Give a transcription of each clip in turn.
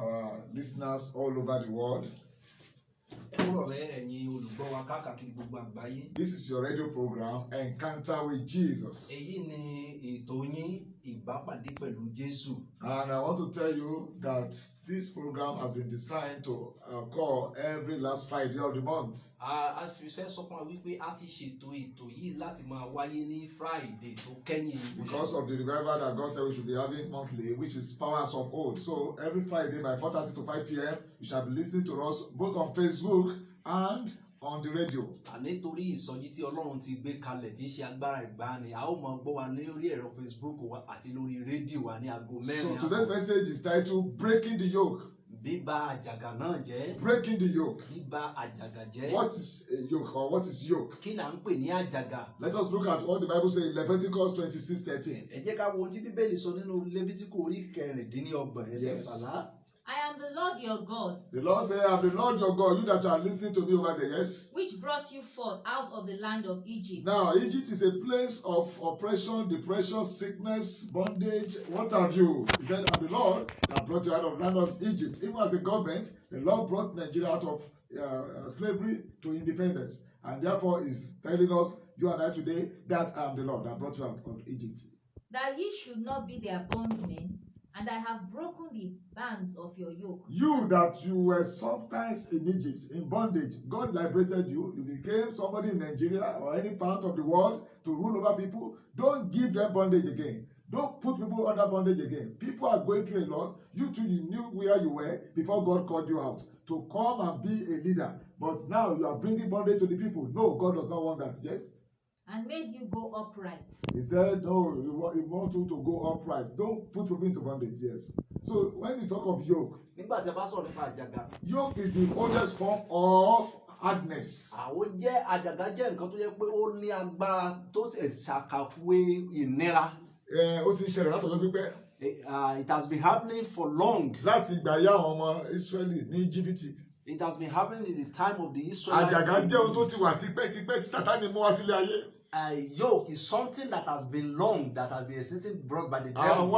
our listeners all over the world. This is your radio program, Encounter with Jesus. And I want to tell you that this program has been designed to occur every last Friday of the month. Because of the revival that God said we should be having monthly, which is Powers of Old. So every Friday by 4:30 to 5 p.m., you shall be listening to us both on Facebook and on the radio. So today's message is titled Breaking the Yoke. Breaking the yoke. What is a yoke, or what is yoke? Let us look at what the Bible says in Leviticus 26:13. Yes. I am the Lord your God. The Lord said, I am the Lord your God. You that are listening to me over there, yes? Which brought you forth out of the land of Egypt. Now, Egypt is a place of oppression, depression, sickness, bondage. What have you? He said, I'm the Lord that brought you out of the land of Egypt. Even as a government, the Lord brought Nigeria out of slavery to independence. And therefore, He's telling us, you and I today, that I am the Lord that brought you out of Egypt. That ye should not be their bondmen, and I have broken the bands of your yoke. You that you were sometimes in Egypt, in bondage, God liberated you. You became somebody in Nigeria or any part of the world to rule over people. Don't give them bondage again. Don't put people under bondage again. People are going through a lot. You too, you knew where you were before God called you out to come and be a leader. But now you are bringing bondage to the people. No, God does not want that. Yes? And made you go upright. He said, no, he wants you to go upright. Don't put people into bondage, yes. So when you talk of yoke, yoke is the oldest form of hardness. It has been happening for long. It has been happening in the time of the Israelites. Yoke is something that has been long, that has been existing, brought by the devil.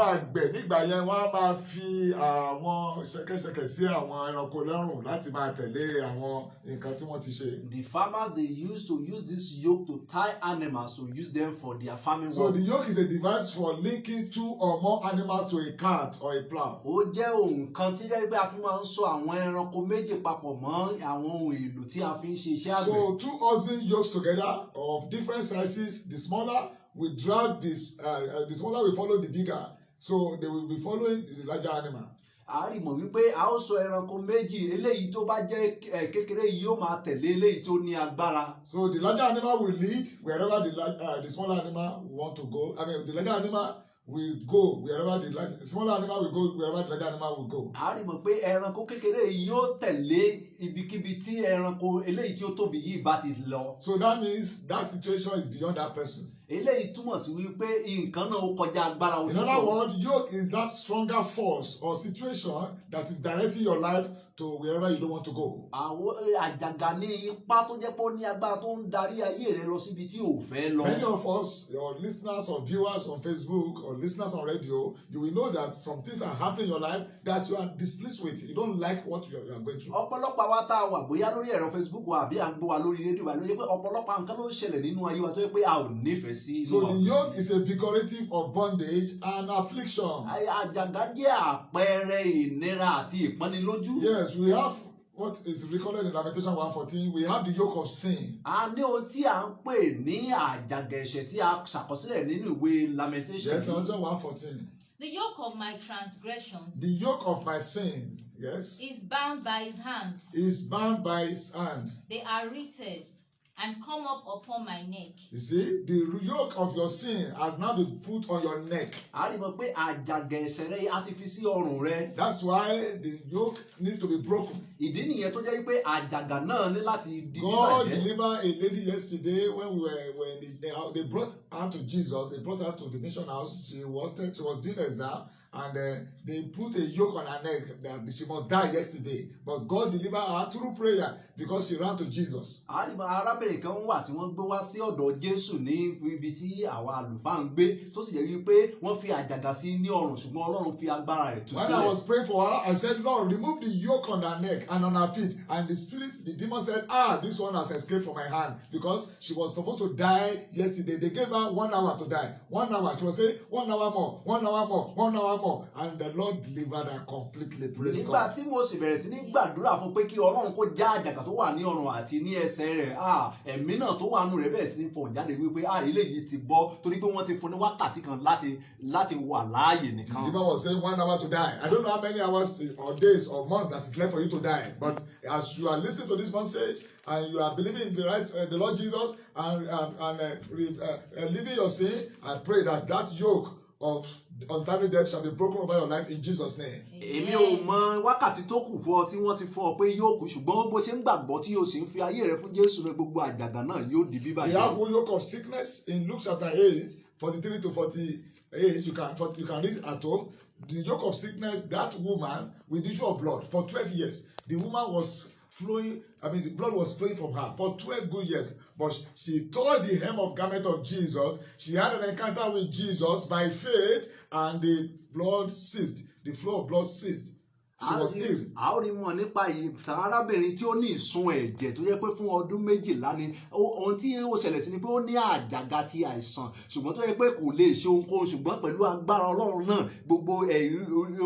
The farmers, they used to use this yoke to tie animals, to use them for their farming. So the yoke is a device for linking 2 or more animals to a cart or a plow. So 2 oxen yokes together of different sizes. The smaller will drag this, the smaller will follow the bigger. So they will be following the larger animal. So the larger animal will lead wherever the smaller animal want to go. I mean, the larger animal will go wherever the smaller animal will go wherever the larger animal will go. So that means that situation is beyond that person. In other words, yoke is that stronger force or situation that is directing your life to wherever you don't want to go. Many of us, your listeners or viewers on Facebook or listeners on radio, you will know that some things are happening in your life that you are displeased with. You don't like what you are going through. So the yoke is a figurative of bondage and affliction. Yes, we have what is recorded in Lamentation 1:14. We have the yoke of sin. Yes, Lamentation 1:14. The yoke of my transgressions. The yoke of my sin, yes, is bound by his hand. Is bound by his hand. They are written and come up upon my neck. You see, the yoke of your sin has now been put on your neck. That's why the yoke needs to be broken. God delivered a lady yesterday when they brought her to Jesus. They brought her to the mission house. She was doing an exam, and they put a yoke on her neck that she must die yesterday. But God delivered her through prayer because she ran to Jesus. Arábìnrin kan wà tí wọ́n gbé wá sí ọ̀dọ̀ Jésù ní ibi tí àwa àlùfáà ń gbé tó sì jẹ́ wípé wọ́n fi àjàgà sí ní ọrùn ṣùgbọ́n Ọlọ́run fi agbára rẹ̀ tú sílẹ̀. When I was praying for her, I said, Lord, remove the yoke on her neck and on her feet. And the demon said, this one has escaped from my hand because she was supposed to die yesterday. They gave her 1 hour to die. 1 hour. She was saying, 1 hour more, 1 hour more, 1 hour more. And the Lord delivered her completely. Praise God. Nígbà tí mo sì bẹ̀rẹ̀ sí ní gbàdúrà fún pé kí Ọlọ́run kó já àjàgà tó wà ní ọrùn àti ní ẹsẹ̀ rẹ̀, ẹ̀mí náà tó wà nù rẹ̀ bẹ̀rẹ̀ sí ní fọ̀n jáde wípé eléyìí ti bọ́ torí pé wọ́n ti fún ní wákàtí kan láti wà láàyè nìkan. The demon was saying 1 hour to die. I don't know how many hours or days or months that is left for you to die. But as you are listening to this message and you are believing in the Lord Jesus and leaving your sin, I pray that yoke of untimely death shall be broken over your life in Jesus' name. Èmi ò mọ wákàtí tó kù fún ọ tí wọ́n ti fún ọ pé yóò kú ṣùgbọ́n bó ṣe ń gbàgbọ́ tí yóò sì ń fi ayé rẹ fún Jésù rẹ gbogbo àjàgà náà yóò di bíbá. We have one yoke of sickness in Luke chapter 8, 43 to 48. You can read at home. The yoke of sickness, that woman with the issue of blood for 12 years. The woman was flowing, the blood was flowing from her for 12 good years. But she tore the hem of garment of Jesus. She had an encounter with Jesus by faith, and the blood ceased. The flow of blood ceased. She was healed. A ó rí mọ̀ nípa ìtàn arábìnrin tí ó ní ìsun ẹ̀jẹ̀ tó jẹ́ pé fún ọdún 12 ni ohun tí ó ṣẹlẹ̀ sí ni pé ó ní àjàgà ti àìsàn ṣùgbọ́n tó jẹ́ pé kò lè ṣe ohunkóhun ṣùgbọ́n pẹ̀lú agbára Ọlọ́run náà gbogbo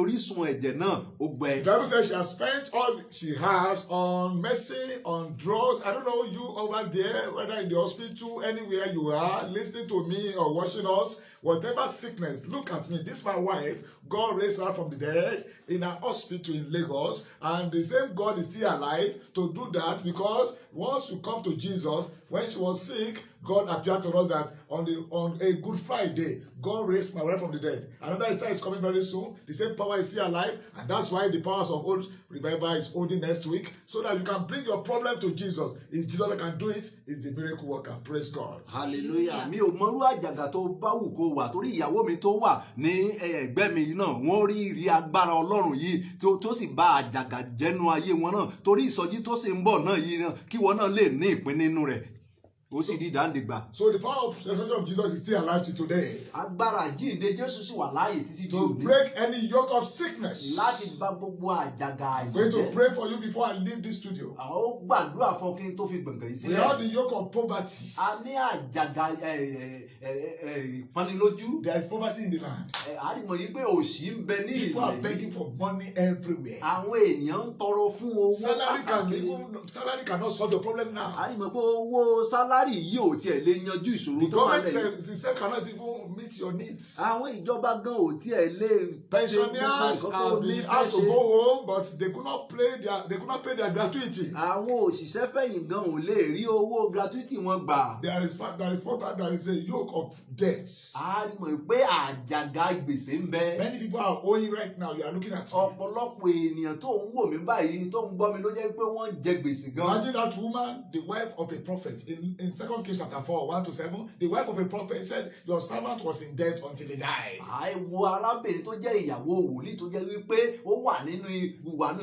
orísun ẹ̀jẹ̀ náà ó gbẹ. The Bible says she has spent all she has on medicine, on drugs. I don't know you over there, whether in the hospital, anywhere you are, listening to me or watching us. Whatever sickness, look at me. This is my wife. God raised her from the dead in an hospital in Lagos. And the same God is still alive to do that because once you come to Jesus, when she was sick, God appeared to us that on a Good Friday, God raised my wife from the dead. Another Easter is coming very soon. The same power is still alive. And that's why the powers of old revival is holding next week. So that you can bring your problem to Jesus. If Jesus can do it, he's the miracle worker. Praise God. Hallelujah. Mi ò mọrú àjàgà tó bá wù kó wà torí ìyàwó mi tó wà ní ẹ̀gbẹ́ mi náà wọ́n rí agbára Ọlọ́run yìí tó sì bá àjàgà jẹ́nu ayé wọn náà torí ìsọjí tó sì ń bọ̀ náà yìí náà kí wọn náà lè ní ìpín nínú rẹ̀. So the power of the resurrection of Jesus is still alive to today. Agbára jíǹde Jésù sì wà láàyè títí di òní. To break any yoke of sickness. Láti bá gbogbo àjàgà àìsàn jẹ́. I'm going to pray for you before I leave this studio. A ó gbàdúrà fún kí n tó fi gbọ̀ngàn yìí sílẹ̀. We have the yoke of poverty. A ní àjàgà ìpanilójú. There is poverty in the land. A rí mọ̀ yìí pé òṣì ń bẹ ní ìlú. People are begging for money everywhere. Àwọn ènìyàn ń tọrọ fún owó. Salary cannot solve the problem now. A rí mọ̀ pé owó sálárì yìí ò tiẹ̀ lè yanjú ìṣòro tó wà lẹ́yìn. The government itself cannot even meet your needs. Àwọn ìjọba gan ò tiẹ̀ lè. Pensioners have been asked to go home, but they could not pay their gratuity. Àwọn òṣìṣẹ́ fẹ̀yìn gan ò lè rí owó gratuity wọn gbà. There is a yoke of debt. A rí mọ̀ pé àjàgà gbèsè ń bẹ. Many people are owing right now. You are looking at me. Ọ̀pọ̀lọpọ̀ ènìyàn tó ń wò mí báyìí tó ń gbọ́ mi ló jẹ́ pé wọ́n jẹ gbèsè gan. Imagine that woman, the wife of a prophet, in 2 Kings chapter 4, 1-7, the wife of a prophet said, your servant was in debt until he died. Àìwo arábìnrin tó jẹ́ ìyàwó wòlíì tó jẹ́ wípé ó wà nínú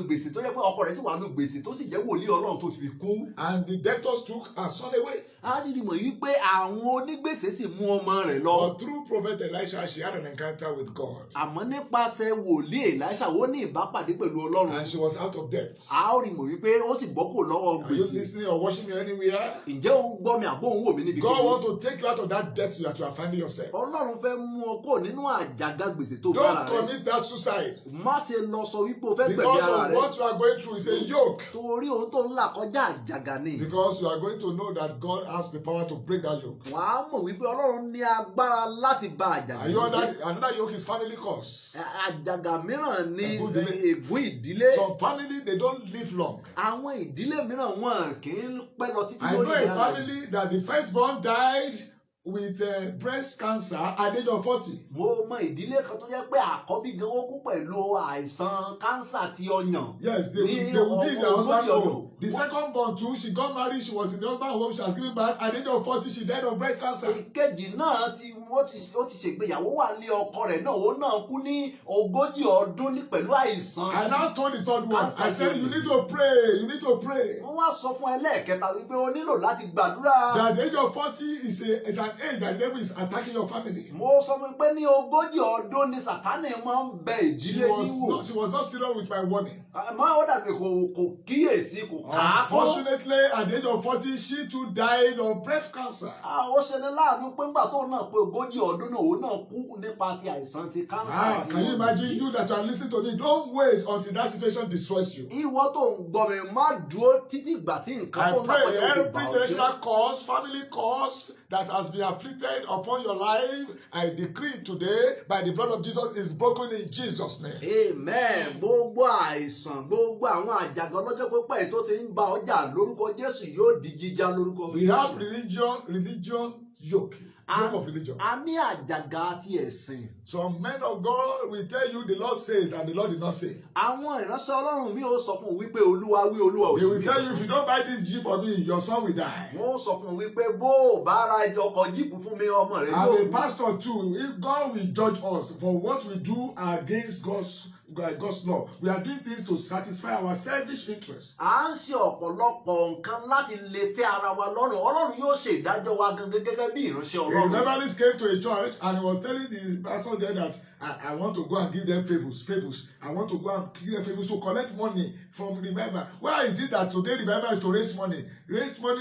gbèsè tó jẹ́ pé ọkọ rẹ̀ sì wà nínú gbèsè tó sì jẹ́ wòlíì Ọlọ́run tó ti fi kú. And the debtors took her son away. A rí mọ̀ wípé àwọn onígbèsè sì mú ọmọ rẹ̀ lọ. But through prophet Elisha, she had an encounter with God. Àmọ́ nípasẹ̀ wòlíì Elisha ó ní ìbápàdé pẹ̀lú Ọlọ́run. And she was out of debt. A ó rí mọ̀ wípé ó sì bọ́ kò lọ́wọ́ gbèsè. Are you listening or watching me anywhere? Ǹjẹ́ ó ń gbọ́ mi àbó ń wò mí níbi God wants to take you out of that debt that you are finding yourself. Ọlọ́run fẹ́ mú ọ kó nínú àjàgà gbèsè tó bára rẹ. Don't commit that suicide. Má ṣe lọ sọ wípé o fẹ́ gbẹ̀mí ara rẹ. Because of what you are going through is a yoke. Torí ohun tó ń là kọjá àjàgà ni. Because you are going to know that God has the power to break that yoke. Wà á mọ̀ wípé Ọlọ́run ní agbára láti bá àjàgà. And you know another yoke is family curse. Àjàgà mìíràn ni ègún ìdílé. Some family they don't live long. Àwọn ìdílé mìíràn wọn kì í pẹ́ lọ títí lórí ìyá rẹ̀. I know a family that the firstborn died with breast cancer at the age of 40. Mo mọ ìdílé kan tó jẹ́ pé àkọ́bí gan ó kú pẹ̀lú àìsàn kánsà ti ọyàn. Yes, they will give their husband home. The second born too, she got married, she was in the husband home, she has given birth at the age of 40, she died of breast cancer. Ìkejì náà ó ti ṣègbéyàwó wà ní ọkọ rẹ̀ náà òun náà kú ní 40 ọdún pẹ̀lú àìsàn. I now told the third one, I said, you need to pray, you need to pray. Wọ́n wá sọ fún ẹlẹ́ẹ̀kẹta wípé o nílò láti gbàdúrà. That the age of 40 is an age that the devil is attacking your family. Mo sọ fún pé ní 40 ọdún ni Sátánì máa ń bẹ ìdílé yín wò. She was not serious with my warning. Máa ó dàbí kò kíyèsí kò kà á kún. Unfortunately, at the age of 40, she too died of breast cancer. Ó ṣe ní láàánú pé ńgbà tó náà pé 40 ọdún náà òun náà kú nípa ti àìsàn ti cancer. Can you imagine you that are listening to me? Don't wait until that situation destroys you. Ìwọ tó ń gbọ́ mi má dúró títí ìgbà tí nǹkan tó I náà pray kọjá òkè bá every ọ generational cause, family cause that has been afflicted upon your life, I decree today by the blood of Jesus is broken in Jesus' name. Amen. Gbogbo àìsàn, gbogbo àwọn àjàgà ọlọ́jọ́ pípẹ́ tó ti ń bá ọjà lórúkọ Jésù yóò di jíjá lórúkọ Jésù. We have religion yoke of religion. A ní àjàgà ti ẹ̀sìn. Some men of God will tell you the Lord says and the Lord did not say. Àwọn ìránṣẹ́ Ọlọ́run mi ò sọ fún wípé Olúwa wí Olúwa ò sí. They will tell you if you don't buy this Jeep for me, your son will die. Wọ́n sọ fún wípé bó o bá ra ọkọ̀ jíìpù fún mi ọmọ rẹ̀ yóò. And a pastor too, if God will judge us for what we do against God's law, we are doing things to satisfy our selfish interests. À ń ṣe ọ̀pọ̀lọpọ̀ nǹkan láti lè tẹ́ ara wa lọ́rùn. Ọlọ́run yóò ṣe ìdájọ́ wa gangan gẹ́gẹ́ bí ìránṣẹ́ Ọlọ́run. A revivalist came to a church and he was telling the pastor there that I want to go and give them favors. I want to go and give them favors to collect money from revival. Why is it that today revival is to raise money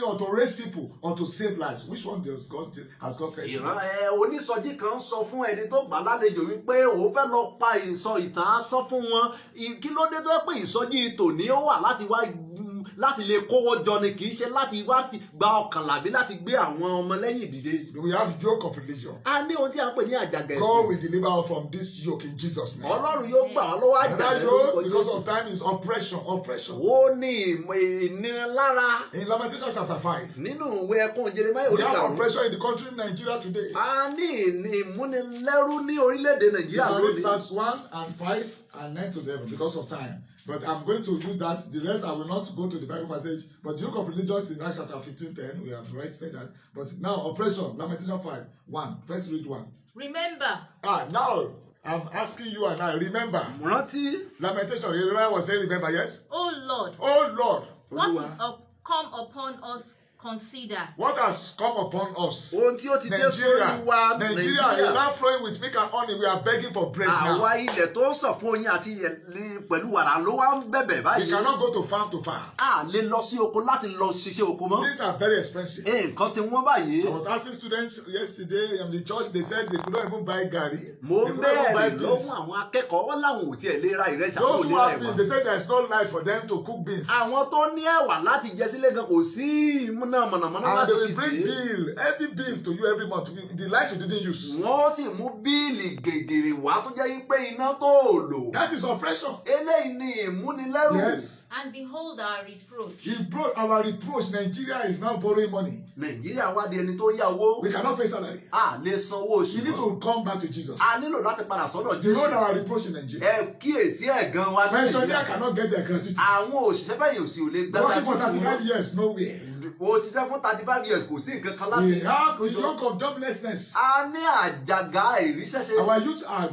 or to raise people or to save lives? Which one has God said? Onísọjí kan sọ fún ẹni tó gbà lálejò wípé òun fẹ́ lọ pa ìtàn asán fún wọn. Kí ló dé tó pé ìsọjí tòní ó wà láti lè kówó jọ ni kì í ṣe láti wá gba ọkàn làbí láti gbé àwọn ọmọlẹ́yìn dìde. We have yoke of religion. A ní ohun tí a ń pè ní àjàgà ẹ̀sìn. God will deliver us from this yoke in Jesus' name. Ọlọ́run yóò gbà wá lọ́wọ́ àjàgà yoke because of time is oppression. Ó ní ìnilára. In Lamentation chapter 5. Nínú ìwé ẹkún Jeremáyà we have oppression in the country Nigeria today. A ní ìmúnilẹ́rú ní orílẹ̀-èdè Nàìjíríà lónìí. Verse 1 and 5 and 9 to 11 because of time. But I'm going to use that. The rest I will not go to the Bible passage. But the yoke of religion is in Acts chapter 15:10. We have already said that. But now oppression, Lamentation 5:1. First read 1. Remember. Now I'm asking you and I. Remember. Rántí. Lamentation. Jeremiah was saying, remember, yes? Oh Lord. Oh Lord. What is come upon us? Consider. What has come upon us? Ohun tí ó ti dé sórí wa Nigeria is now flowing with milk and honey. We are begging for bread now. Àwa ilẹ̀ tó ń sàn fún oyin àti pẹ̀lú wàrà ló wá ń bẹ̀bẹ̀ báyìí. We cannot go to farm to farm. A lè lọ sí oko láti lọ ṣiṣẹ́ oko mọ́. Things are very expensive. Nǹkan tí wọ́n báyìí. I was asking students yesterday in the church, they said they could not even buy garri. Mo ń bẹ̀rẹ̀ lọ́wọ́ àwọn akẹ́kọ̀ọ́ wọn láwọn ò tiẹ̀ lè ra ìrẹsì àwọn ò lè ra ẹ̀wà. They said there is no light for them to cook beans. Àwọn tó ní ẹ̀wà láti jẹ sílé gan kò sí mọ̀nàmọ́ná láti. They will bring bill, every bill to you every month. The light you didn't use. Wọ́n sì mú bíìlì gègèrè wá tó jẹ́ pé iná tó lò. That is oppression. Eléyìí ni ìmúnilẹ́rù. Yes. And behold our reproach. He brought our reproach. Nigeria is now borrowing money. Nàìjíríà wá di ẹni tó ń yá owó. We cannot pay salary. A lè san owó oṣù. We need to come back to Jesus. A nílò láti padà sọ́dọ̀ Jésù. You know our reproach in Nigeria. Ẹ kíyèsí ẹ̀gan wa ní Nàìjíríà. Pensioner cannot get their gratuity. Àwọn òṣìṣẹ́ bẹ́ẹ̀ yóò sì ò lè gbẹ́dá. Working for 35 years, nowhere. Òṣìṣẹ́ fún 35 years kò sí nǹkan kan láti. We have the yoke of joblessness. A ní àjàgà ìríṣẹ́ṣe. Our youth are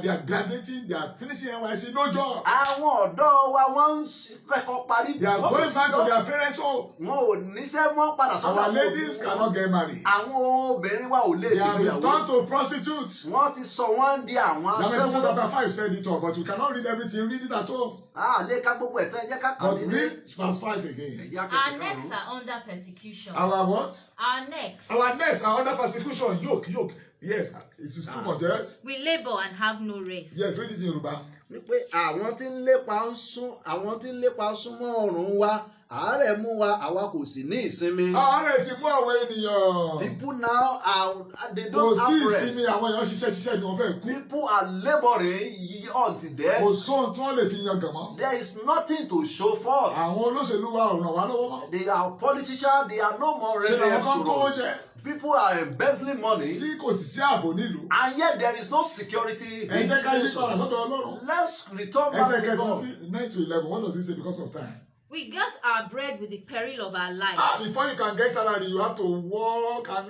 they are graduating, they are finishing NYSC, no job. Àwọn ọ̀dọ́ wa wọ́n ń fẹ́kọ̀ parí. They are going back to their parents' home. Wọn ò níṣẹ́ mọ́ padà sọ́dọ̀. Our ladies cannot get married. Àwọn obìnrin wa ò lè ṣe ìgbéyàwó. They have returned to prostitutes. Wọ́n ti sọ wọ́n di àwọn aṣẹ́wó. Lamentation chapter 5 said it all, but we cannot read everything. Read it at home. Lè ká gbogbo ẹ̀tọ́ ẹ̀jẹ̀ ká kàn But read verse 5 again. Our necks are under persecution. Our what? Our necks. Our necks are under persecution. Yoke. Yes, it is too much, yes? We labor and have no rest. Yes, read it in Yoruba. Wípé àwọn tí ń lépa súnmọ́ ọ̀run wa, àárẹ̀ mú wa, àwa kò sì ní ìsinmi. Àárẹ̀ ti mú àwọn ènìyàn. People now they don't have rest. Kò sí ìsinmi, àwọn èèyàn ṣiṣẹ́ ni wọ́n fẹ́ kú. People are laboring until death. Kò sóhun tí wọ́n lè fi yan gàn mọ́. There is nothing to show forth. Àwọn olóṣèlú wa ò ràn wá lọ́wọ́ mọ́. They are politicians, they are no more relevant to us. People are embezzling money. Tí kò sì sí ààbò nílùú. And yet there is no security. Ẹ jẹ́ ká yí padà sọ́dọ̀ Ọlọ́run. Let's return back to God. Ẹsẹ̀ 9 to 11, what does he say because of time? We got our bread with the peril of our life. Before you can get salary, you have to work, and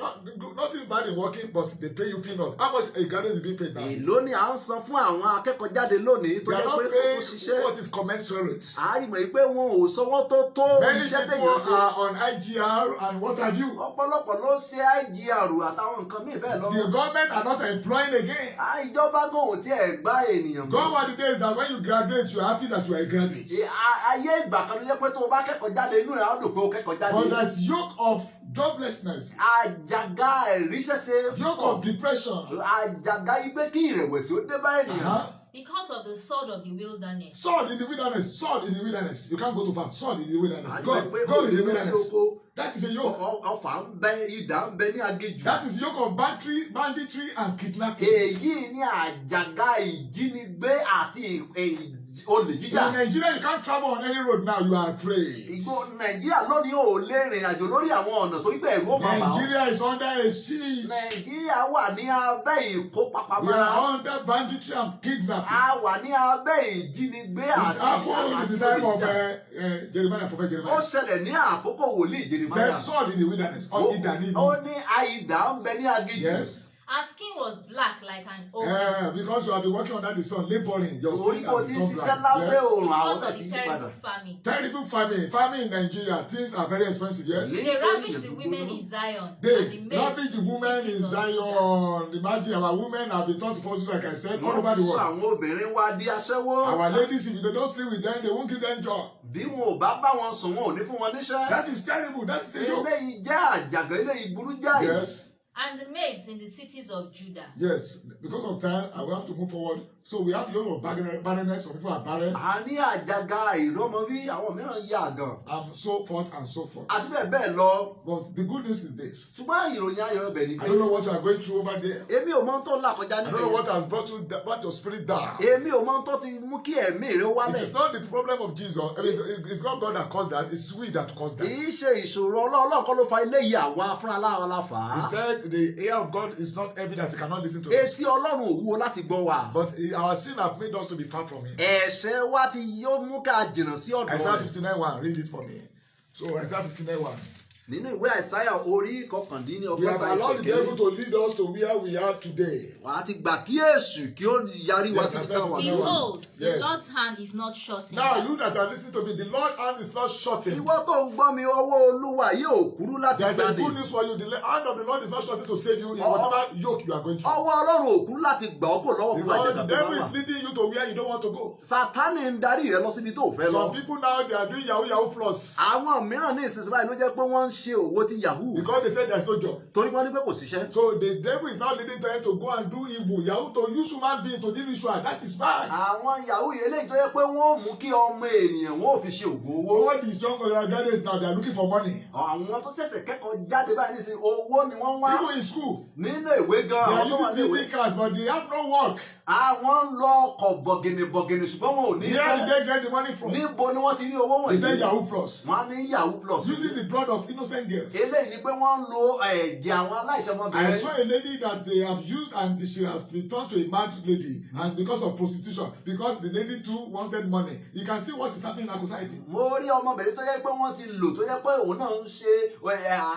nothing bad in working, but they pay you peanuts. How much a graduate is being paid now? Èló ni à ń san fún àwọn akẹ́kọ̀ọ́ jáde lónìí tó They are jẹ́ not pé kò paying ṣiṣẹ́. what is commensurate. A rí mọ̀ pé wọn ò sanwó tó tó Many iṣẹ́ people tẹ̀yìn ṣe. are on IGR and what have you. Ọ̀pọ̀lọpọ̀ ló ṣe IGR àtàwọn nǹkan míì bẹ́ẹ̀ lọ. The government are not employing again. Ìjọba gan ò tiẹ̀ gbá ènìyàn mọ́. Gone were the days that when you graduate, you are happy that you are a graduate. Ayé ìgbà kan ló jẹ́ pé tó o bá kẹ́kọ̀ọ́ jáde inú ẹ̀ á dùn pé o kẹ́kọ̀ọ́ jáde. But there's yoke of joblessness, Àjàgà ìríṣẹ́ṣe. yoke of depression. Àjàgà igbe kí ìrẹ̀wẹ̀sì ó dé bá ènìyàn. Because of the sword of the wilderness. Sword in the wilderness, sword in the wilderness. You can't go to farm. Sword in the wilderness. Àti Go pé in the òní lọ sí wilderness. oko. That is a yoke. Ọfà ń bẹ, idà ń bẹ ní aginjù. That is yoke of banditry and kidnapping. Èyí ni àjàgà ìjínigbé àti olè jíjà. In Nigeria, you can't travel on any road now. You are afraid. Ìgbò Nàìjíríà lónìí ò lè rìnrìn àjò lórí àwọn ọ̀nà torí pé ẹ̀rù ó máa bà ọ́. Nigeria is under a siege. Nàìjíríà wà ní abẹ́ We ìkópapamọ́ra. are under banditry and kidnapping. A wà ní abẹ́ ìjínigbé It àti happened in the time of olè jíjà. Jeremiah, Prophet Ó Jeremiah. ṣẹlẹ̀ ní àkókò wòlíì Jeremáyà. There's sword in the wilderness. Ó Idà ní àìdá ń bẹ ní aginjù. Yes. Our skin was black like an oven. Because you have been working under the sun, laboring. Your Orí skin kò has ti become ṣiṣẹ́ black. lábẹ́ Yes. òòrùn àwọn Because náà of sì the yí terrible padà. famine. Terrible famine. Famine in Nigeria. Things are very expensive. Yes. Ní- They ravished the women in Zion. and the They maids ravage the women in cities of Judah. Zion. Imagine our women have been taught to prostitute, like I said, all Wọ́n over ti the sọ world. àwọn obìnrin wa di aṣẹ́wó. Our ladies, if you don't sleep with them, they won't give them job. Bí wọn ò bá bá wọn sùn, wọn ò ní fún wọn níṣẹ́. That is terrible. That is a joke. Eléyìí jẹ́ àjàgà, eléyìí burú jáì. Yes. And the maids in the cities of Judah. Yes. Because of time, I will have to move forward. So we have a lot of barrenness. Some people are barren. A ní àjàgà ìrọ́mọbí, àwọn mìíràn yà gan. And so forth and so forth. Àti bẹ́ẹ̀ bẹ́ẹ̀ lọ. But the good news is this. Ṣùgbọ́n ìròyìn ayọ̀ ibẹ̀ ni I pé don't know what you are going through over there. èmi ò mọ ohun tó là kọjá I don't know níbẹ̀. what has brought your spirit down. Èmi ò mọ ohun tó ti mú kí ẹ̀mí rẹ It wálẹ̀. is not the problem of Jesus. I mean, it's not God that caused that. It's we that caused Kì that. í ṣe ìṣòro Ọlọ́run kọ́ ló fa eléyìí, àwa fúnra láwa la fà He á. said the ear of God is not heavy that he cannot listen to us. Etí Ọlọ́run ò wúwo láti gbọ́ wa. But our sin have made us to be far from him. Ẹ̀ṣẹ̀ wa ti yóò mú ká jìnnà sí ọ̀dọ̀ Isaiah rẹ̀. 59:1, read it for me. So Isaiah 59:1. Nínú ìwé Àìsáyà orí We have allowed the devil kọkàndínlọ́gọ́ta to lead us to where we are today. wà á ti gbà kí Èṣù kí ó yarí wá Yes, sí I've ìtàn wa. heard it. Behold, Yes. the Lord's hand is not short in Now that. you that are listening to me, the Lord's hand is not shortened. Ìwọ tó ń gbọ́ mi, ọwọ́ Olúwa yóò kúrú láti There is a gbani. good news for you. The hand of the Lord is not shortened to save you in whatever yoke you are going through. Ọwọ́ Ọlọ́run ò kúrú láti gbà ọ́ kò lọ́wọ́ gbogbo Because àjàgà the tó bá devil wà. is leading you to where you don't want to go. Sátánì ń darí rẹ lọ síbi tó ò fẹ́ lọ. Some people now, they are doing Yahoo plus. Àwọn mìíràn ní ìsinsìnyí báyìí ló jẹ́ pé wọ́n ń ṣe òwò ti Yahoo. Because they said there's no job. Torí wọ́n ní pé kò síṣẹ́. So the devil is now leading them to go and do evil. Yahoo to use human being to do ritual. That is bad. Àwọn Yahoo yẹn lè jọ yẹ pé wọ́n ò mú kí ọmọ ènìyàn wọ́n ò fi ṣe ògùn owó. All these young graduates now, they are looking for money. Àwọn tó ṣẹ̀ṣẹ̀ kẹ́kọ̀ọ́ jáde báyìí nísìnyí owó ni wọ́n wá. Even in school, Nínú ìwé gan, they are àwọn tó wà ní using ìwé. business cards, but they have no work. Àwọn ń lọ ọkọ̀ bọ̀gìnìbọ̀gìnì ṣùgbọ́n wọn ò ní Where did fẹ́. they get the money from? Níbo ni wọ́n ti rí owó They say wọ̀nyí? Yahoo plus. Wọ́n á ní Yahoo plus. Using the blood of innocent girls. Eléyìí ni pé wọ́n ń lo ẹ̀jẹ̀ àwọn aláìṣẹ̀ I ọmọbìnrin. saw a lady that they have used and she has returned to a married lady and because of prostitution, because the lady too wanted money. You can see what is happening in our society. Mo rí ọmọbìnrin tó yẹ pé wọ́n ti lò tó yẹ pé òun náà ń ṣe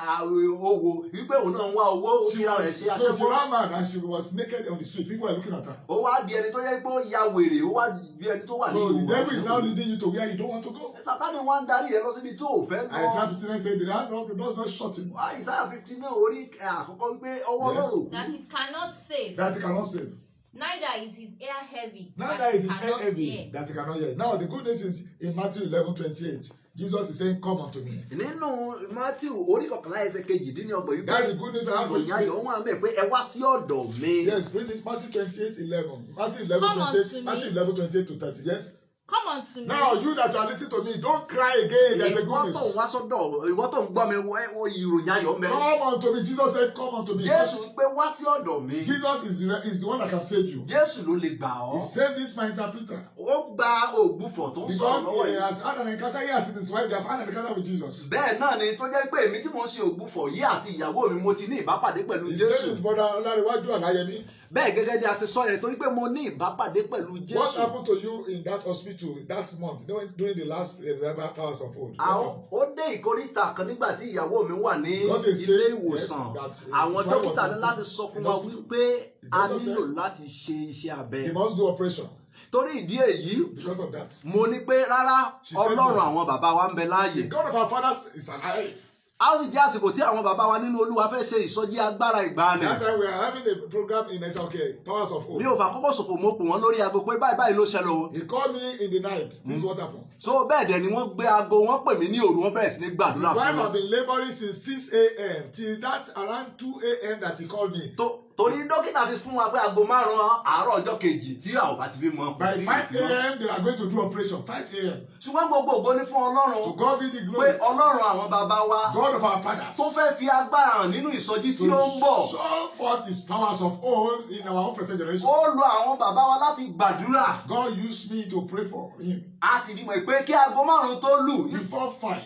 owó wípé òun náà ń wá owó ó She fi ra rẹ̀ was, ṣe so she aṣẹ́wó. ran mad and she was naked on the street. People were looking at her. Ó wá di ẹni tó yẹ pé ó ya wèrè, ó wá bí ẹni tó wà ní So the ìhòòhò. devil is now leading you to where you don't want to go. Sátánì wá ń darí rẹ lọ síbi tó ò fẹ́ Isaiah lọ. 59 said the hand of the Lord is not shortened. Àìsáyà 15 náà orí àkọ́kọ́ wípé ọwọ́ Yes. Ọlọ́run That it cannot save, That he cannot save. neither is his ear heavy. Now that that is it his head cannot heavy hear. that he cannot hear. Now the good news is in Matthew 11:28. Jesus is saying, come unto me. nínú Matthew orí kọkànlá ẹsẹ̀ kejìdínlọ́gbọ̀n yìí That's the good news I have for you ìròyìn ayọ̀ today. wọn àmì pé ẹ wá sí ọ̀dọ̀ mi. Yes, read it. Matthew 28:11. Matthew Come 11:28. unto me. Matthew 11:28 to 30. Yes. Come unto me. Now you that are listening to me, don't cry again. There's a Ìwọ good tó ń news. wá sọ́dọ̀ ìwọ tó ń gbọ́ mi ìròyìn ayọ̀ mẹ́. Come unto me. Jesus said, come unto me. Jésù pé wá sí ọ̀dọ̀ mi. Jesus is the one that can save you. Jésù ló lè gbà He ọ́. saved this my interpreter. Ó gba ògbufọ̀ tó ń sọ̀rọ̀ Because lọ́wọ́ he yìí. has had an encounter, he has seen his wife, they have had an encounter with Jesus. Bẹ́ẹ̀ náà ni tó jẹ́ pé èmi tí mò ń ṣe ògbufọ̀ yìí àti ìyàwó mi mo ti ní ìbápàdé pẹ̀lú His name Jésù. is brother Olariwaju Alayemi. Bẹ́ẹ̀ gẹ́gẹ́ bí a ti sọ yẹn torí pé mo ní ìbápàdé pẹ̀lú What Jésù. happened to you in that hospital that month, during the last revival hours of old. Ó dé ìkóríta kan nígbà tí ìyàwó mi wà ní God is ilé saying, ìwòsàn. yes, that, Àwọn his wife dókítà was ní in láti the sọ fún wa hospital. wípé a doctor nílò said láti ṣe iṣẹ́ abẹ. He must do operation. Torí ìdí èyí, Because of that. mo ní pé rárá, She said Ọlọ́run no. àwọn bàbá wa ń bẹ The láàyè. God of our fathers is alive. A ó sì jẹ́ àsìkò tí àwọn bàbá wa nínú Olúwa fẹ́ ṣe ìsọjí agbára ìgbàanì. That time we are having a program in SLK, Powers of Hope. Mi ò fà kókó ṣòfò mo pè wọ́n lórí aago pé báyìí báyìí ló ṣẹlẹ̀ o. He called me in the night. This is what happened. So bẹ́ẹ̀ dẹ̀ ni wọ́n gbé aago wọ́n pè mí ní òru wọ́n bẹ̀rẹ̀ sí ní His gbàdúrà wife fún had mi. been laboring since 6 a.m. till that around 2 a.m. that he called me. Torí dókítà fi fún wa pé aago 5 àárọ̀ ọjọ́ kejì tí a ò bá ti fi mọ. By 5 a.m. they are going to do operation. 5 a.m. Ṣùgbọ́n gbogbo ògo ní fún To Ọlọ́run God be the glory. pé Ọlọ́run àwọn bàbá wa God of our fathers. tó fẹ́ fi agbára hàn nínú ìsọjí tí ó ń bọ̀. To show forth his powers of old in our own present generation. Ó lo àwọn bàbá wa láti gbàdúrà. God used me to pray for him. A sì rí mọ̀ pé kí aago 5 tó lù Before 5.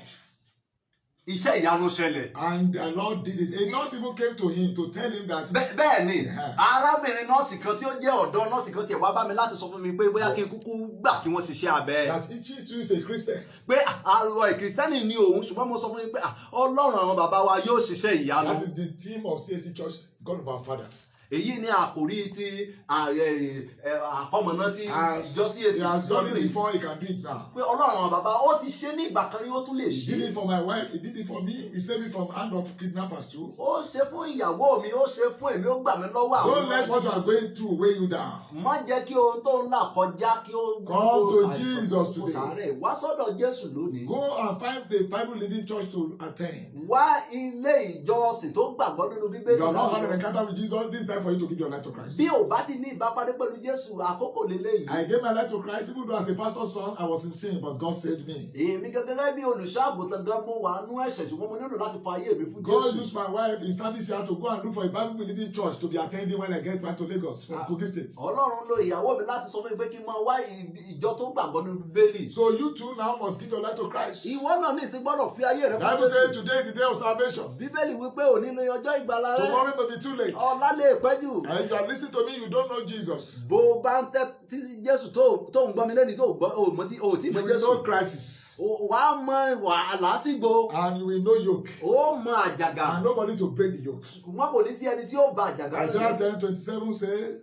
iṣẹ́ ìyanu ṣẹlẹ̀. And the Lord did it. A nurse even came to him to tell him that. Bẹ́ẹ̀ ni arábìnrin nọ́ọ̀sì kan tí ó jẹ́ ọ̀dọ́ nọ́ọ̀sì kan tiẹ̀ wá bá mi láti sọ fún mi pé bóyá kí n kúkú gbà kí wọ́n ṣiṣẹ́ abẹ. That she too is a Christian. Pé àrò ìkìrìsìtẹ́nì ni òun ṣùgbọ́n mo sọ fún mi pé Ọlọ́run àwọn bàbá wa yóò ṣiṣẹ́ ìyanu. That is the theme of CAC Church, God of our fathers. Èyí ni àkòrí ti àkọmọ̀nà tí ìjọ CAC. He has done it before, he can do it now. Pé Ọlọ́run àwọn bàbá ó ti ṣe ní ìgbà kan rí ó tún lè He did ṣe. it for my wife, he did it for me, he saved me from hand of kidnappers too. Ó ṣe fún ìyàwó mi, ó ṣe fún èmi, ó gbà mí lọ́wọ́ Don't let àwọn. what you are going through weigh you down. Má jẹ́ kí ohun tó ń là kọjá kí ó Come to Jesus today. sàárẹ̀. Wá sọ́dọ̀ Jésù lónìí. Go and find the Bible Living Church to attend. Wá ilé ìjọsìn tó gbàgbọ́ nínú Bíbélì. You have not had an encounter with Jesus, this is time for you to give your life to Christ. Bí ò bá ti ní ìbápadé pẹ̀lú Jésù, àkókò lélẹ́yìí. I gave my life to Christ, even though as a pastor's son, I was in sin, but God saved me. Èmi gẹ́gẹ́ bí olùṣọ́-àgùntàn gan mo wà nú ẹ̀ṣẹ̀ ṣùgbọ́n mo nílò láti fa ayé mi fún God Jésù. used my wife in service here to go and look for a Bible Believing Church to be attending when I get back to Lagos from Kogi State. Ọlọ́run lo ìyàwó mi láti sọ fún mi pé kí n máa wá ìjọ tó gbàgbọ́ nínú Bíbélì. So you too now must give your life to Christ. The Ìwọ náà ní ìsìn gbọ́dọ̀ fi ayé rẹ fún Bible says Jésù. today is the day of salvation. Bíbélì wípé òní ni ọjọ́ ìgbàlà rẹ. Tomorrow may be too late. Ọ̀la lè pẹ́ jù. And if you are listening to me, you don't know Jesus. Bó o bá ń tẹ́tí Jésù tó ń gbọ́ mi lẹ́ni tó ò tí You mọ will Jésù. know crisis. Wà á mọ wàhálà sígbó. And you will know yoke. Ó mọ àjàgà. And nobody to break the yoke. Wọ́n kò ní sí ẹni tí ó ba àjàgà Isaiah 10:27 says,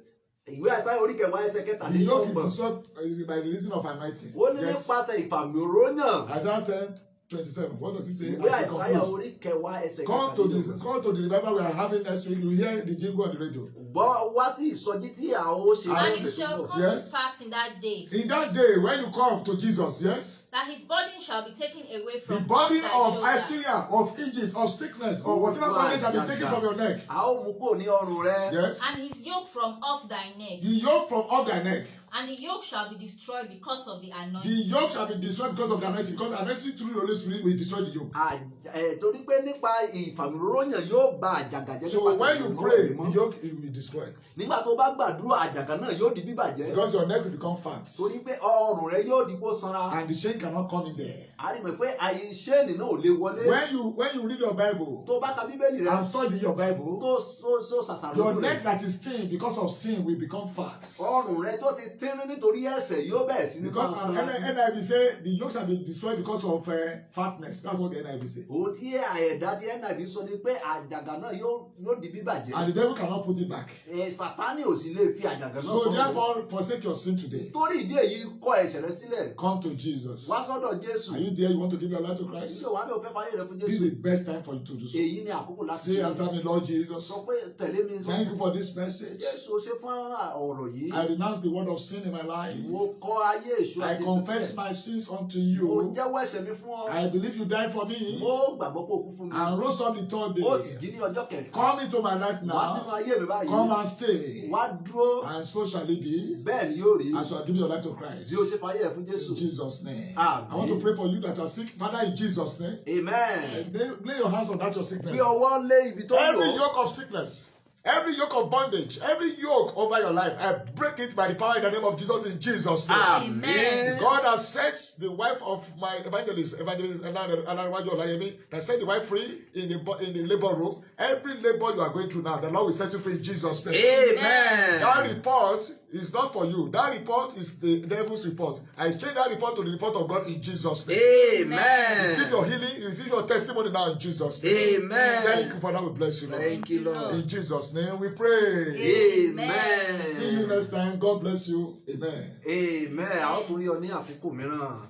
Ìwé Àìsáyà orí kẹwàá ẹsẹ̀ kẹta the ní yoke is ọgbọ̀n. destroyed by the reason of anointing. Ó ní Yes. nípasẹ̀ ìfàmì òróyàn. Isaiah 10:27. What does it say? Ìwé As we Àìsáyà conclude? orí kẹwàá ẹsẹ̀ Come kẹta to ní this. ọgbọ̀n. Come to the revival we are having next week. You hear the jingle on the radio. Gbọ́ wá sí ìsọjí tí a ó ṣe And And lọ́sẹ̀ it shall tó come bọ̀. Yes. to pass in that day In that day, when you come to Jesus, yes, that his burden shall be taken away the from burden thy of shoulder. Assyria, of Egypt, of sickness, or whatever bondage has been taken from your neck, A ó mú kúrò ní ọrùn rẹ. yes, And his yoke from off thy neck. the yoke from off thy neck, And the yoke shall be destroyed because of the the anointing. yoke shall be destroyed because of the anointing, because anointing through the Holy Spirit will destroy the yoke. Torí pé nípa ìfàmì òróyàn yóò ba àjàgà jẹ́ So nípasẹ̀ when you ìrànlọ́wọ́ pray, mímọ́. the yoke will be destroyed, Nígbà tó bá gbàdúrà àjàgà náà yóò di bíbàjẹ́. because your neck will become fat, Torí pé ọrùn rẹ yóò di kó sanra. and the chain cannot come in there. A rí mọ̀ pé àyè ṣéènì náà ò lè wọlé. When you read your Bible Tó bá ka Bíbélì rẹ and study your Bible, tó ṣàṣàrò your lórí neck rẹ̀. that is thin because of sin will become fat. Ọrùn rẹ tó ti tínrín nítorí ẹ̀ṣẹ̀ yóò bẹ̀rẹ̀ sí ní Because máa sanra sí. NIV say the yoke shall be destroyed because of fatness. That's what the NIV says. Ohun tí ẹ̀dá tí NIV sọ ni pé àjàgà náà yóò di bíbàjẹ́. And the devil cannot put it back. Sàtánì ò sì lè fi àjàgà náà So sọ̀rọ̀. therefore, forsake your sin today. Torí ìdí èyí kọ̀ ẹ̀ṣẹ̀ rẹ sílẹ̀. Come to Jesus. Wá sọ́dọ̀ Jésù. Are you there? You want to give your life to Christ? Nílò wá mi ò fẹ́ fàyè rẹ fún This is Jésù. the best time for you to do so. Èyí ni àkókò láti Say after me, Lord Jesus, Sọ pé tẹ̀lé mi. thank you for this message. Jésù ó ṣe fún ọ̀rọ̀ yìí. I renounce the word of sin in my life. Mo kọ̀ ayé èṣù I àti confess ìṣẹ̀lẹ̀. my sins unto Mo you. jẹ́wọ́ ẹ̀ṣẹ̀ mi fún ọ. I believe you died for me Mo gbàgbọ́ pé o kú fún mi. and rose up the third Ó sì day. jí ní ọjọ́ kẹfà. Come into my life Wá sínú now. ayé mi báyìí. Come and stay. Wá dúró. And so shall it be Bẹ́ẹ̀ ni yóò rí. as you are giving your life to Christ. Bí o ṣe fàyè rẹ fún In Jésù. Jesus' name. Amen. I want to pray for you that are sick. Father, in Jesus' name. Amen. Lay your hands on that your sickness. Bí ọwọ́ lé ibi tó ń Every lò. yoke of sickness, every yoke of bondage, every yoke over your life, I break it by the power in the name of Jesus in Jesus' name. Amen. God has set the wife of my evangelist Alariwaju Olayemi, that set the wife free in the labor room. Every labor you are going through now, the Lord will set you free in Jesus' name. Amen. That report is not for you. That report is the devil's report. I change that report to the report of God in Jesus' name. Receive your Amen. healing, receive your testimony now in Jesus' name. Amen. Thank you, Father. We bless you, Lord. Thank you, Lord. In Jesus' name we pray. Amen. See you next time. God bless you. Amen. Amen. A ó tún rí ọ ní àkókò mìíràn.